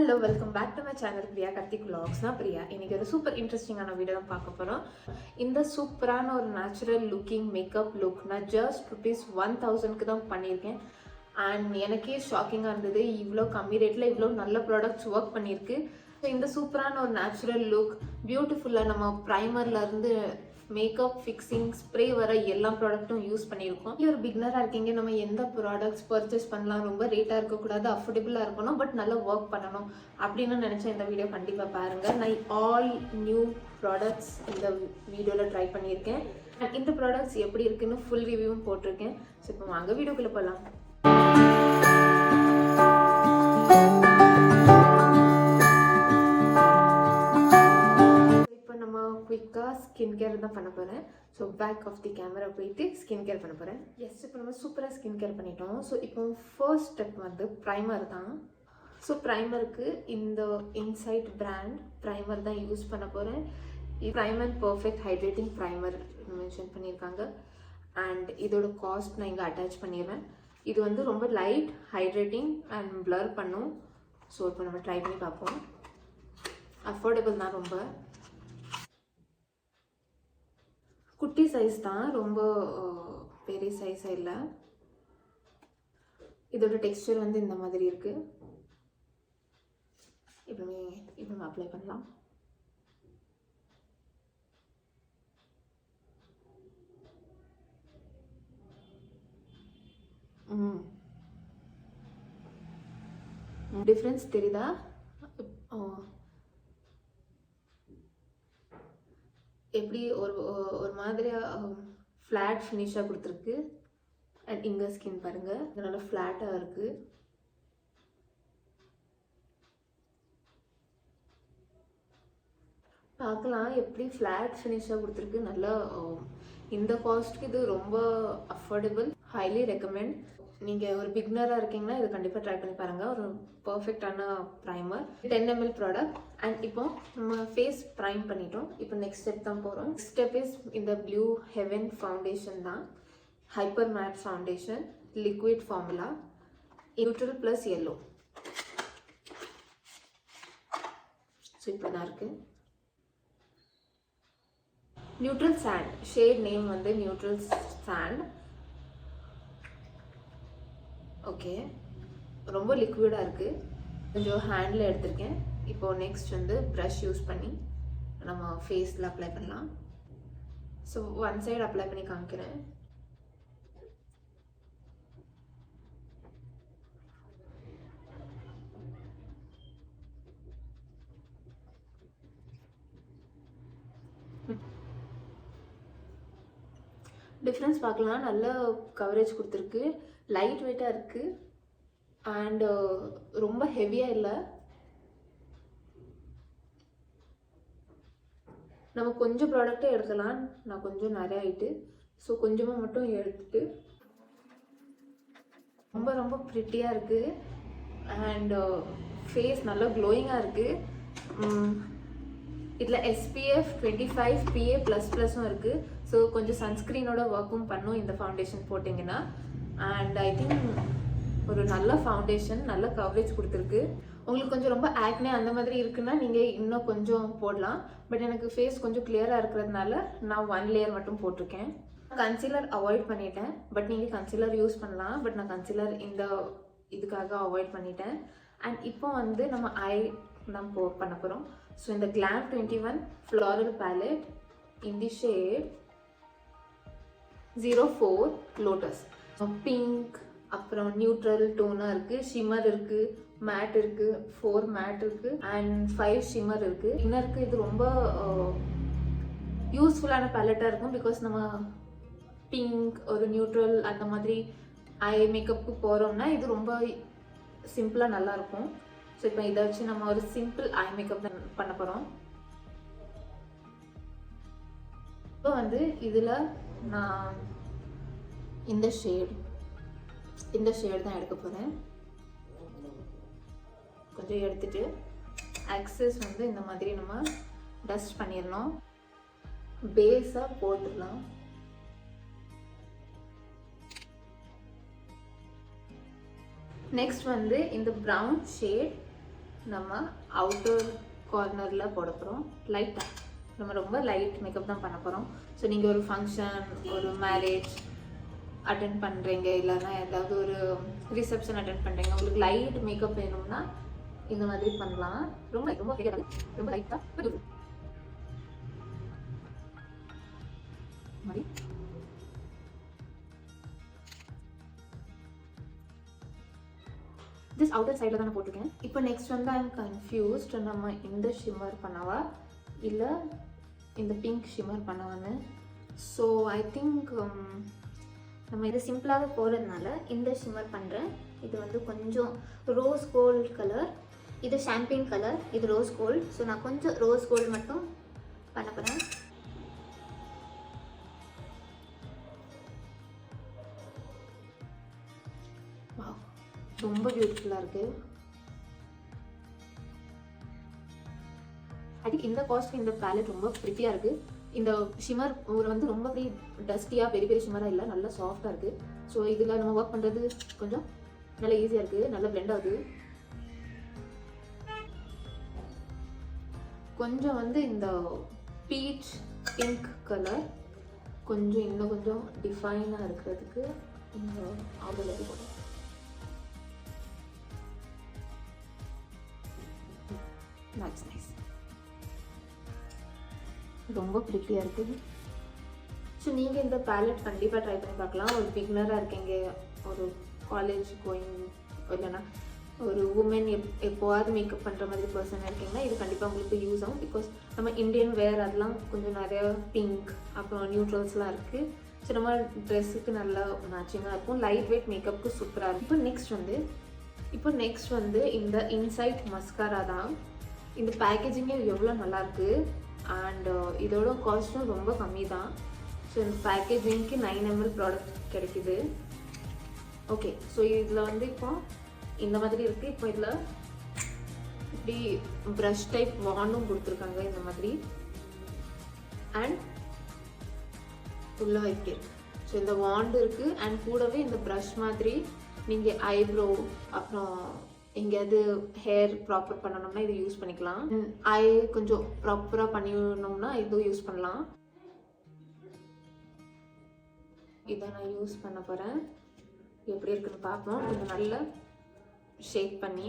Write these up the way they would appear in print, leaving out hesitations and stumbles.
Hello welcome back to my channel Priya Karthik vlogs. நான் பிரியா. இன்னைக்கு ஒரு சூப்பர் இன்ட்ரெஸ்டிங்கான வீடியோ தான் பார்க்க போகிறோம். இந்த சூப்பரான ஒரு நேச்சுரல் லுக்கிங் மேக்கப் லுக் நான் ஜஸ்ட் ₹1000க்கு தான் பண்ணியிருக்கேன். அண்ட் எனக்கே ஷாக்கிங்காக இருந்தது, இவ்வளோ கம்மி ரேட்டில் இவ்வளோ நல்ல ப்ராடக்ட்ஸ் ஒர்க் பண்ணியிருக்கு. ஸோ இந்த சூப்பரான ஒரு நேச்சுரல் லுக் பியூட்டிஃபுல்லாக நம்ம ப்ரைமர்லேருந்து மேக்கப் ஃபிக்ஸிங் ஸ்ப்ரே வர எல்லா ப்ராடக்ட்டும் யூஸ் பண்ணியிருக்கோம். ஒரு பிகினராக இருக்கீங்க, நம்ம எந்த ப்ராடக்ட்ஸ் பர்ச்சேஸ் பண்ணலாம், ரொம்ப ரேட்டாக இருக்கக்கூடாது, அஃபோர்டபுளாக இருக்கணும், பட் நல்லா ஒர்க் பண்ணணும் அப்படின்னு நினச்சேன். இந்த வீடியோ கண்டிப்பாக பாருங்கள். நான் ஆல் நியூ ப்ராடக்ட்ஸ் இந்த வீடியோவில் ட்ரை பண்ணியிருக்கேன். அண்ட் இந்த ப்ராடக்ட்ஸ் எப்படி இருக்குன்னு ஃபுல் ரிவ்யூவும் போட்டிருக்கேன். ஸோ இப்போ வாங்க வீடியோக்குள்ளே போகலாம். குயிக்காக ஸ்கின் கேர் தான் பண்ண போகிறேன். So back of the camera போயிட்டு ஸ்கின் கேர் பண்ண போகிறேன். எஸ், இப்போ நம்ம சூப்பராக ஸ்கின் கேர் பண்ணிட்டோம். ஸோ இப்போ ஃபர்ஸ்ட் ஸ்டெப் வந்து ப்ரைமர் தான். ஸோ ப்ரைமருக்கு இந்த இன்சைட் பிராண்ட் ப்ரைமர் தான் யூஸ் பண்ண போகிறேன். Primer perfect hydrating primer mention பண்ணியிருக்காங்க. அண்ட் இதோட காஸ்ட் நான் இங்கே அட்டாச் பண்ணிடுவேன். இது வந்து ரொம்ப லைட் ஹைட்ரேட்டிங் அண்ட் ப்ளர் பண்ணும். ஸோ இப்போ நம்ம ட்ரை பண்ணி பார்ப்போம். அஃபோர்டபுள் தான், ரொம்ப குட்டி சைஸ் தான், ரொம்ப பெரிய சைஸாக இல்லை. இதோட டெக்ஸ்டர் வந்து இந்த மாதிரி இருக்கு. இப்போ நம்ம அப்ளை பண்ணலாம். டிஃப்ரென்ஸ் தெரியுதா? எப்படி ஒரு மாதிரியாக ஃப்ளாட் ஃபினிஷாக கொடுத்துருக்கு. அண்ட் இங்கே ஸ்கின் பாருங்கள், இது நல்லா ஃப்ளாட்டாக இருக்குது. பார்க்கலாம் எப்படி ஃப்ளாட் ஃபினிஷாக கொடுத்துருக்கு. நல்லா இந்த காஸ்ட்டுக்கு இது ரொம்ப அஃபோர்டபுள். Highly recommend. நீங்கள் ஒரு பிகினராக இருக்கீங்கன்னா இது கண்டிப்பாக ட்ரை பண்ணி பாருங்கள். ஒரு பர்ஃபெக்டான ப்ரைமர் 10 ml ப்ராடக்ட். அண்ட் இப்போ நம்ம ஃபேஸ் ப்ரைம் பண்ணிட்டோம். இப்போ நெக்ஸ்ட் ஸ்டெப் தான் போகிறோம். நெக்ஸ்ட் ஸ்டெப் இஸ் இந்த ப்ளூ ஹெவன் ஃபவுண்டேஷன் தான். Hyper matte foundation, liquid formula, neutral plus yellow. So இப்போ தான் இருக்குது. நியூட்ரல் சாண்ட், ஷேட் நேம் வந்து நியூட்ரல் சாண்ட். ஓகே, ரொம்ப லிக்விடாக இருக்குது. கொஞ்சம் ஹேண்டில் எடுத்திருக்கேன். இப்போது நெக்ஸ்ட் வந்து ப்ரஷ் யூஸ் பண்ணி நம்ம ஃபேஸில் அப்ளை பண்ணலாம். ஸோ ஒன் சைடு அப்ளை பண்ணி காமிக்கிறேன். டிஃப்ரென்ஸ் பார்க்கலாம். நல்ல கவரேஜ் கொடுத்துருக்கு, லைட் வெயிட்டாக இருக்குது அண்டு ரொம்ப ஹெவியாக இல்லை. நம்ம கொஞ்சம் ப்ராடக்டே எடுக்கலாம். நான் கொஞ்சம் நிறைய ஆகிட்டு, ஸோ கொஞ்சமாக மட்டும் எடுத்துட்டு ரொம்ப ரொம்ப ப்ரிட்டியாக இருக்குது. அண்டு ஃபேஸ் நல்லா க்ளோயிங்காக இருக்குது. இதில் SPF 25 PA++ம் இருக்குது. ஸோ கொஞ்சம் சன்ஸ்க்ரீனோட ஒர்க்கும் பண்ணும் இந்த ஃபவுண்டேஷன் போட்டிங்கன்னா. அண்ட் ஐ திங்க் ஒரு நல்ல ஃபவுண்டேஷன், நல்ல கவரேஜ் கொடுத்துருக்கு. உங்களுக்கு கொஞ்சம் ரொம்ப ஆக்னே அந்த மாதிரி இருக்குன்னா நீங்கள் இன்னும் கொஞ்சம் போடலாம். பட் எனக்கு ஃபேஸ் கொஞ்சம் கிளியராக இருக்கிறதுனால நான் 1 லேயர் மட்டும் போட்டிருக்கேன். கன்சீலர் அவாய்ட் பண்ணிட்டேன். பட் நீங்கள் கன்சீலர் யூஸ் பண்ணலாம். பட் நான் கன்சீலர் இந்த இதுக்காக அவாய்ட் பண்ணிட்டேன். அண்ட் இப்போ வந்து நம்ம ஐ தான் பண்ண போகிறோம். ஸோ இந்த Glam 21 floral palette in the shade 04 lotus. Pink, அப்புறம் நியூட்ரல் டோனாக இருக்குது, ஷிம்மர் இருக்குது, மேட் இருக்குது, 4 மேட் இருக்குது அண்ட் 5 ஷிம்மர் இருக்குது. இன்னருக்கு இது ரொம்ப யூஸ்ஃபுல்லான பேலட்டாக இருக்கும். பிகாஸ் நம்ம பிங்க், ஒரு நியூட்ரல் அந்த மாதிரி ஐ மேக்கப்புக்கு போகிறோம்னா இது ரொம்ப சிம்பிளாக நல்லாயிருக்கும். ஸோ இப்போ இதை வச்சு நம்ம ஒரு சிம்பிள் ஐ மேக்கப் தான் பண்ண போகிறோம். இப்போ வந்து இதில் நான் இந்த ஷேட் தான் எடுக்க போகிறேன். கொஞ்சம் எடுத்துட்டு ஆக்சஸ் வந்து இந்த மாதிரி நம்ம டஸ்ட் பண்ணிடணும். பேஸாக போட்டுடலாம். நெக்ஸ்ட் வந்து இந்த ப்ரௌன் ஷேட் நம்ம அவுட்டர் கார்னரில் போட போகிறோம். லைட்டாக நம்ம ரொம்ப லைட் மேக்கப் தான் பண்ண போகிறோம். ஸோ நீங்கள் ஒரு ஃபங்க்ஷன், ஒரு மேரேஜ் அட்டென்ட் பண்ணுறீங்க, இல்லைன்னா ஏதாவது ஒரு ரிசப்ஷன் அட்டென்ட் பண்ணுறீங்க, உங்களுக்கு லைட் மேக்கப் வேணும்னா இந்த மாதிரி பண்ணலாம். ரொம்ப ரொம்ப ரொம்ப லைட்டாக மாதிரி திஸ் அவுட்டர் சைடில் தான் நான் போட்டிருக்கேன். இப்போ நெக்ஸ்ட் வந்து ஐ எம் கன்ஃபியூஸ்ட், நம்ம இந்த ஷிம்மர் பண்ணவா இல்லை இந்த பிங்க் ஷிம்மர் பண்ணவான்னு. ஸோ ஐ திங்க் நம்ம இது சிம்பிளாக போகிறதுனால இந்த ஷிம்மர் பண்ணுறேன். இது வந்து கொஞ்சம் ரோஸ் கோல்ட் கலர், இது ஷாம்பின் கலர், இது ரோஸ் கோல்ட். ஸோ நான் கொஞ்சம் ரோஸ் கோல்டு மட்டும் பண்ண போகிறேன். ரொம்ப பியூட்டிஃபுல்லாக இருக்குது. ஐ திங்க் இந்த காஸ்ட்க்கு இந்த பேலட் ரொம்ப ப்ரிட்டியாக இருக்குது. இந்த ஷிமர் வந்து ரொம்ப அப்படி டஸ்டியாக பெரிய பெரிய ஷிமராக இல்லை, நல்லா சாஃப்டாக இருக்குது. ஸோ இதில் நம்ம ஒர்க் பண்ணுறது கொஞ்சம் நல்லா ஈஸியாக இருக்குது, நல்லா பிளெண்ட் ஆகுது. கொஞ்சம் வந்து இந்த பீச் பிங்க் கலர் கொஞ்சம் இன்னும் கொஞ்சம் டிஃபைனாக இருக்கிறதுக்கு இந்த ஆவில் போடும். நைஸ் நைஸ், ரொம்ப ப்ரிட்டியாக இருக்குது. ஸோ நீங்கள் இந்த பேலட் கண்டிப்பாக ட்ரை பண்ணி பார்க்கலாம். ஒரு பிகினராக இருக்கீங்க, ஒரு காலேஜ் கோயிங், இல்லைன்னா ஒரு உமன் எப்போவாது மேக்கப் பண்ணுற மாதிரி பர்சன் இருக்கீங்கன்னா இது கண்டிப்பாக உங்களுக்கு யூஸ் ஆகும். பிகாஸ் நம்ம இந்தியன் வேர் அதெல்லாம் கொஞ்சம் நிறைய பிங்க் அப்புறம் நியூட்ரல்ஸ்லாம் இருக்குது. ஸோ நம்ம ட்ரெஸ்ஸுக்கு நல்லா மேட்சிங்காக இருக்கும். லைட் வெயிட் மேக்கப்புக்கு சூப்பராக இருக்கும். இப்போ நெக்ஸ்ட் வந்து இந்த இன்சைட் மஸ்காரா தான். இந்த பேக்கேஜிங்கே எவ்வளோ நல்லாயிருக்கு அண்ட் இதோட காஸ்ட்டும் ரொம்ப கம்மி தான். ஸோ இந்த பேக்கேஜிங்க்கு 9 ml ப்ராடக்ட் கிடைக்குது. ஓகே, ஸோ இதில் வந்து இப்போ இந்த மாதிரி இருக்குது. இப்போ இதில் இப்படி ப்ரஷ் டைப் வாண்டும் கொடுத்துருக்காங்க இந்த மாதிரி அண்ட் உள்ளே வைக்க. ஸோ இந்த வாண்டு இருக்குது அண்ட் கூடவே இந்த ப்ரஷ் மாதிரி நீங்கள் ஐப்ரோ அப்புறம் எங்கேயாவது ஹேர் ப்ராப்பர் பண்ணணும்னா இது யூஸ் பண்ணிக்கலாம். ஐ கொஞ்சம் ப்ராப்பராக பண்ணிடணும்னா இதுவும் யூஸ் பண்ணலாம். இதை நான் யூஸ் பண்ண போகிறேன். எப்படி இருக்குன்னு பார்ப்போம். கொஞ்சம் நல்லா ஷேக் பண்ணி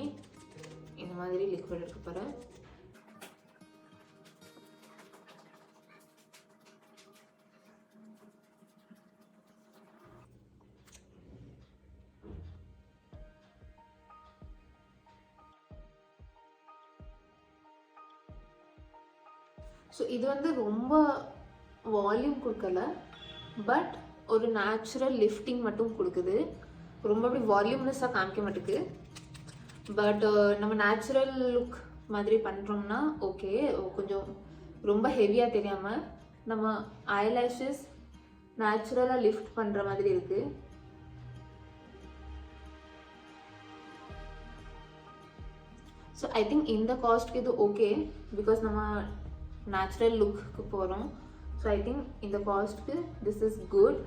இந்த மாதிரி லிக்விட் எடுக்க போகிறேன். ஸோ இது வந்து ரொம்ப வால்யூம் கொடுக்கல, பட் ஒரு நேச்சுரல் லிஃப்டிங் மட்டும் கொடுக்குது. ரொம்ப அப்படி வால்யூம்லெஸ்ஸாக காமிக்க மாட்டேங்குது. பட் நம்ம நேச்சுரல் லுக் மாதிரி பண்ணுறோம்னா ஓகே, கொஞ்சம் ரொம்ப ஹெவியாக தெரியாமல் நம்ம ஐலேஷஸ் நேச்சுரலாக லிஃப்ட் பண்ணுற மாதிரி இருக்குது. ஸோ ஐ திங்க் இந்த காஸ்ட்க்கு இது ஓகே, பிகாஸ் நம்ம நேச்சுரல் லுக்கு போகிறோம். ஸோ ஐ திங்க் இந்த காஸ்ட்க்கு திஸ் இஸ் குட்.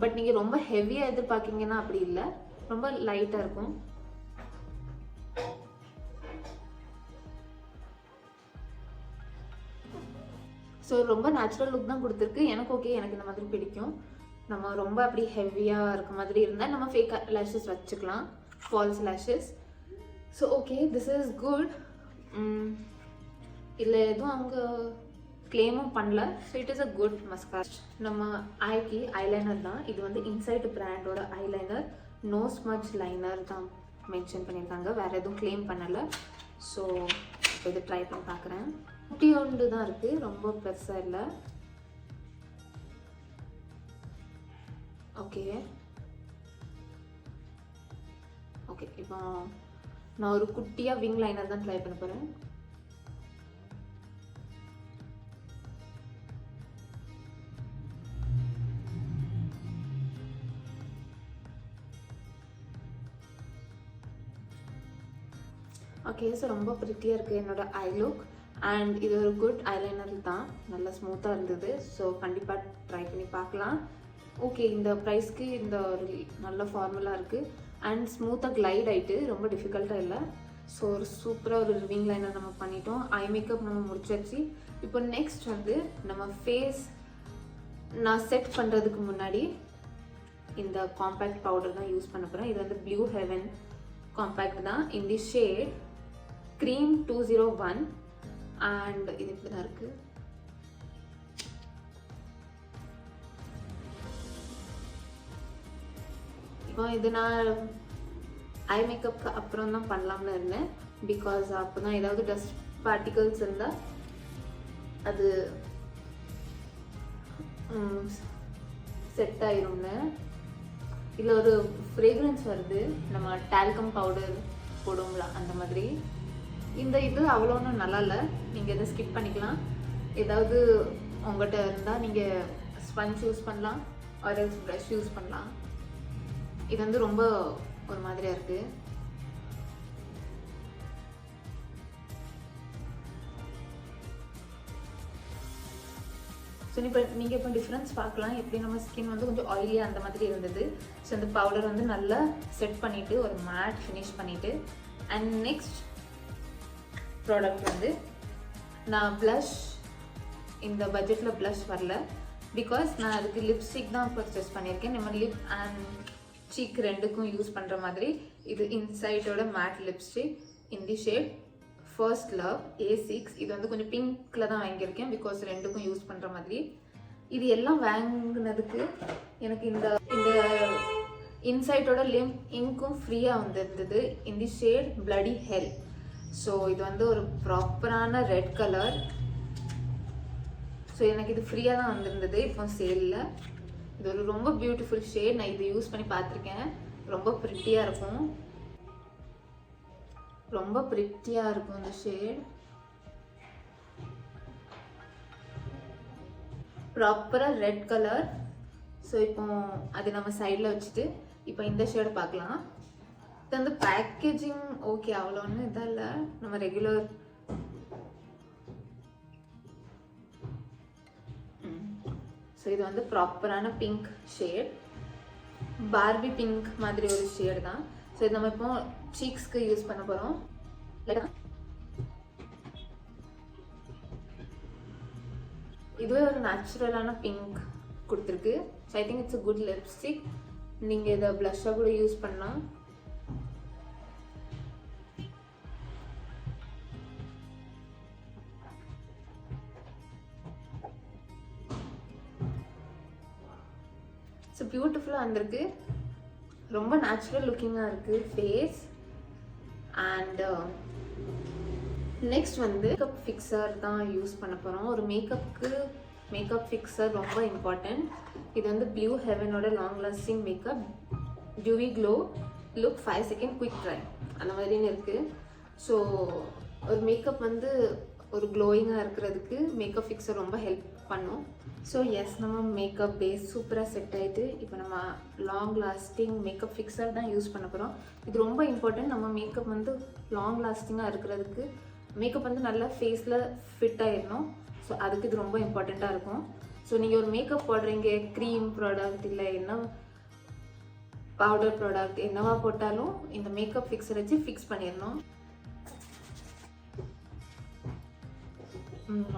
பட் நீங்கள் ரொம்ப ஹெவியாக எதிர்பார்க்கிங்கன்னா அப்படி இல்லை, ரொம்ப லைட்டாக இருக்கும். ஸோ ரொம்ப நேச்சுரல் லுக் தான் கொடுத்துருக்கு. எனக்கு ஓகே, எனக்கு இந்த மாதிரி பிடிக்கும். நம்ம ரொம்ப அப்படி ஹெவியாக இருக்க மாதிரி இருந்தால் நம்ம ஃபேக் லேஷஸ் வச்சுக்கலாம், false lashes. So okay, this is good. இல்லை எதுவும் அவங்க கிளைமும் பண்ணல. So it is a good mascara. நம்ம ஐக்கு ஐலைனர் தான். இது வந்து இன்சைட் பிராண்டோட ஐலைனர், நோ ஸ்மட்ச் லைனர் தான் மென்ஷன் பண்ணியிருக்காங்க, வேறு எதுவும் கிளைம் பண்ணலை. ஸோ இப்போ இது ட்ரை பண்ணி பார்க்குறேன். குட்டி ஒன்று தான் இருக்குது, ரொம்ப பெருசாக இல்லை. ஓகே ஓகே, இப்போ நான் ஒரு குட்டியாக விங் லைனர் தான் ட்ரை பண்ண போகிறேன். ஓகே, ஸோ ரொம்ப ப்ரிட்டியாக இருக்குது என்னோட ஐ லுக் அண்ட் இது ஒரு குட் ஐலைனர் தான், நல்லா ஸ்மூத்தாக இருந்தது. ஸோ கண்டிப்பாக ட்ரை பண்ணி பார்க்கலாம். ஓகே, இந்த ப்ரைஸ்க்கு இந்த ஒரு நல்ல ஃபார்முலா இருக்குது அண்ட் ஸ்மூத்தாக க்ளைட் ஆகிட்டு ரொம்ப டிஃபிகல்ட்டாக இல்லை. ஸோ ஒரு சூப்பராக ஒரு ரிவிங் லைனர் நம்ம பண்ணிட்டோம். ஐ மேக்கப் நம்ம முடிச்சாச்சு. இப்போ நெக்ஸ்ட் வந்து நம்ம ஃபேஸ் நான் செட் பண்ணுறதுக்கு முன்னாடி இந்த காம்பேக்ட் பவுடர் தான் யூஸ் பண்ண போகிறேன். இது வந்து ப்ளூ ஹெவன் காம்பேக்ட் தான். இன் தி ஷேட் க்ரீம் 201 அண்ட் இது இப்படி தான் இருக்குது. இப்போ இது நான் ஐ மேக்கப்புக்கு அப்புறம் தான் பண்ணலாம்னு இருந்தேன். பிகாஸ் அப்போ தான் ஏதாவது டஸ்ட் பார்ட்டிகல்ஸ் இருந்தால் அது செட் ஆயிரும்னு. இதில் ஒரு ஃப்ரேக்ரன்ஸ் வருது, நம்ம டால்கம் பவுடர் போடுவோம்ல அந்த மாதிரி. இந்த இது அவ்வளோ ஒன்றும் நல்லா இல்லை, நீங்கள் இதை ஸ்கிப் பண்ணிக்கலாம். ஏதாவது உங்கள்கிட்ட இருந்தால் நீங்கள் ஸ்பஞ்ச் யூஸ் பண்ணலாம், ஆர் ப்ரஷ் யூஸ் பண்ணலாம். இது வந்து ரொம்ப ஒரு மாதிரியாக இருக்குது. ஸோ நீங்கள் இப்போ டிஃப்ரென்ஸ் பார்க்கலாம். எப்படி நம்ம ஸ்கின் வந்து கொஞ்சம் ஆயிலியாக அந்த மாதிரி இருந்தது. ஸோ இந்த பவுடர் வந்து நல்லா செட் பண்ணிவிட்டு ஒரு மேட் ஃபினிஷ் பண்ணிவிட்டு அண்ட் நெக்ஸ்ட் ப்ராடக்ட் வந்து நான் ப்ளஷ், இந்த பட்ஜெட்டில் ப்ளஷ் வரல. பிகாஸ் நான் அதுக்கு லிப்ஸ்டிக் தான் பர்ச்சேஸ் பண்ணியிருக்கேன். நம்ம லிப் அண்ட் சீக் ரெண்டுக்கும் யூஸ் பண்ணுற மாதிரி இது இன்சைட்டோட matte lipstick in the shade first love A6. இது வந்து கொஞ்சம் பிங்க்கில் தான் வாங்கியிருக்கேன் பிகாஸ் ரெண்டுக்கும் யூஸ் பண்ணுற மாதிரி. இது எல்லாம் வாங்கினதுக்கு எனக்கு இந்த இன்சைட்டோட இங்கும் ஃப்ரீயாக வந்துருந்தது in the shade bloody hell. So இது வந்து ஒரு ப்ராப்பரான ரெட் கலர். ஸோ எனக்கு இது ஃப்ரீயாக தான் வந்திருந்தது இப்போ சேலில். இது ஒரு ரொம்ப பியூட்டிஃபுல் ஷேட். நான் இது யூஸ் பண்ணி பார்த்துருக்கேன். ரொம்ப ப்ரிட்டியாக இருக்கும், ரொம்ப ப்ரிட்டியாக இருக்கும் இந்த ஷேட். ப்ராப்பராக ரெட் கலர். ஸோ இப்போ அது நம்ம சைடில் வச்சுட்டு இப்போ இந்த ஷேடை பார்க்கலாம். இது வந்து பேக்கேஜிங் ஓகே, அவ்வளோ ஒன்றும் இதாக இல்லை. நம்ம ரெகுலர் ஸோ இது வந்து ப்ராப்பரான பிங்க் ஷேட், பார்பி பிங்க் மாதிரி ஒரு ஷேடு தான். ஸோ இது நம்ம இப்போ சீக்ஸ்க்கு யூஸ் பண்ண போகிறோம். இதுவே ஒரு நேச்சுரலான பிங்க் கொடுத்துருக்கு. So I think it's a good lipstick. நீங்கள் இதை ப்ளஷ்ஷாக கூட யூஸ் பண்ணலாம். ஸோ பியூட்டிஃபுல்லாக வந்திருக்கு, ரொம்ப நேச்சுரல் லுக்கிங்காக இருக்குது ஃபேஸ். அண்ட் நெக்ஸ்ட் வந்து மேக்கப் ஃபிக்ஸர் தான் யூஸ் பண்ண போகிறோம். ஒரு மேக்கப் ஃபிக்ஸர் ரொம்ப இம்பார்ட்டண்ட். இது வந்து ப்ளூ ஹெவனோட long lasting makeup dewy glow look 5 second quick dry அந்த மாதிரின்னு இருக்குது. ஸோ ஒரு மேக்கப் வந்து ஒரு க்ளோயிங்காக இருக்கிறதுக்கு மேக்கப் ஃபிக்ஸர் ரொம்ப ஹெல்ப் பண்ணும். ஸோ எஸ், நம்ம மேக்கப் பேஸ் சூப்பராக செட் ஆகிட்டு இப்போ நம்ம லாங் லாஸ்டிங் மேக்கப் ஃபிக்ஸர் தான் யூஸ் பண்ண போகிறோம். இது ரொம்ப இம்பார்ட்டன்ட். நம்ம மேக்கப் வந்து லாங் லாஸ்டிங்காக இருக்கிறதுக்கு மேக்கப் வந்து நல்லா ஃபேஸில் ஃபிட் ஆகிடணும். ஸோ அதுக்கு இது ரொம்ப இம்பார்ட்டண்ட்டாக இருக்கும். ஸோ நீங்கள் ஒரு மேக்கப் போடுறீங்க, க்ரீம் ப்ராடக்ட் இல்லை என்ன பவுடர் ப்ராடக்ட் என்னவா போட்டாலும் இந்த மேக்கப் ஃபிக்ஸர் வச்சு ஃபிக்ஸ் பண்ணிடணும்.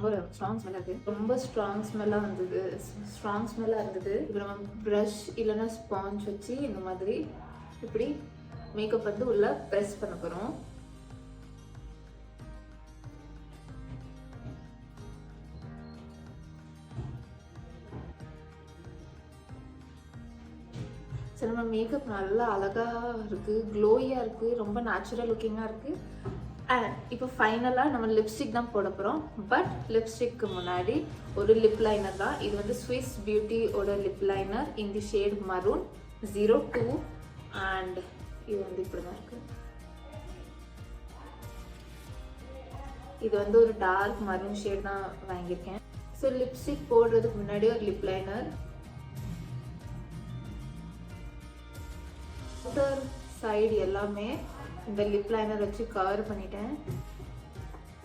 ஒரு ஸ்ட்ராங் ஸ்மெல்லாக இருக்குது, ரொம்ப ஸ்ட்ராங் ஸ்மெல்லாக இருந்தது. இப்போ நம்ம ப்ரஷ் இல்லைன்னா ஸ்பாஞ்ச் வச்சு இந்த மாதிரி இப்படி மேக்கப் வந்து உள்ள ப்ரெஸ் பண்ண போகிறோம். ஸோ நம்ம மேக்கப் நல்லா அழகாக இருக்குது, க்ளோயாக இருக்குது, ரொம்ப நேச்சுரல் லுக்கிங்காக இருக்குது. அண்ட் இப்போ ஃபைனலாக நம்ம லிப்ஸ்டிக் தான் போட போகிறோம். பட் லிப்ஸ்டிக்கு முன்னாடி ஒரு லிப் லைனர் தான். இது வந்து ஸ்விஸ் பியூட்டியோட lip liner in the shade maroon 02 and இது வந்து இப்படி தான் இருக்குது. இது வந்து ஒரு டார்க் மரூன் ஷேட் தான் வாங்கியிருக்கேன். ஸோ லிப்ஸ்டிக் போடுறதுக்கு முன்னாடி ஒரு லிப் லைனர் அவுட்டர் சைடு எல்லாமே இந்த லிப் லைனர் வச்சு கவர் பண்ணிட்டேன்.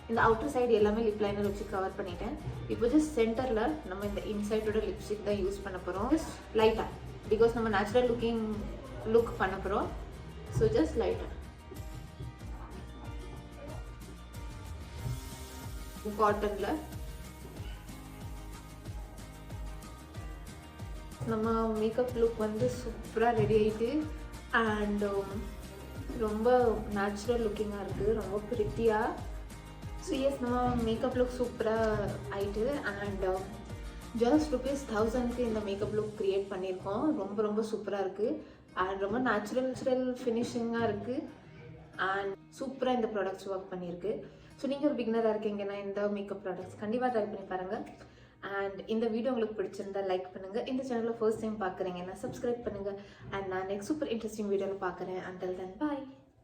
இந்த அவுட்டர் சைடு எல்லாமே லிப் லைனர் வச்சு கவர் பண்ணிட்டேன். இப்போ ஜஸ்ட் சென்டரில் நம்ம இந்த இன்சைடோட லிப்ஸ்டிக் தான் யூஸ் பண்ண போகிறோம். ஜஸ்ட் லைட்டாக, பிகாஸ் நம்ம நேச்சுரல் லுக் பண்ண போகிறோம். ஸோ ஜஸ்ட் லைட்டாக காட்டனில். நம்ம மேக்கப் லுக் வந்து சூப்பராக ரெடி ஆகிட்டு அண்ட் ரொம்ப நேச்சுரல் லுக்கிங்காக இருக்குது, ரொம்ப ப்ரிட்டியாக. ஸோ எஸ், நம்ம மேக்கப் லுக் சூப்பராக ஆகிட்டு அண்ட் ஜஸ்ட் ₹1000க்கு இந்த மேக்கப் லுக் க்ரியேட் பண்ணியிருக்கோம். ரொம்ப ரொம்ப சூப்பராக இருக்குது அண்ட் ரொம்ப நேச்சுரல் ஃபினிஷிங்காக இருக்குது அண்ட் சூப்பராக இந்த ப்ராடக்ட்ஸ் ஒர்க் பண்ணியிருக்கு. ஸோ நீங்கள் ஒரு பிகினராக இருக்கீங்கன்னா இந்த மேக்கப் ப்ராடக்ட்ஸ் கண்டிப்பாக ட்ரை பண்ணி பாருங்கள். அண்ட் இந்த வீடியோ உங்களுக்கு பிடிச்சிருந்தா லைக் பண்ணுங்கள். இந்த சேனலில் ஃபர்ஸ்ட் டைம் பார்க்குறீங்கன்னா சப்ஸ்கிரைப் பண்ணுங்கள். அண்ட் நான் நெக்ஸ்ட் சூப்பர் இன்ட்ரெஸ்டிங் வீடியோவில் பார்க்குறேன். அண்டில் தென் பாய்.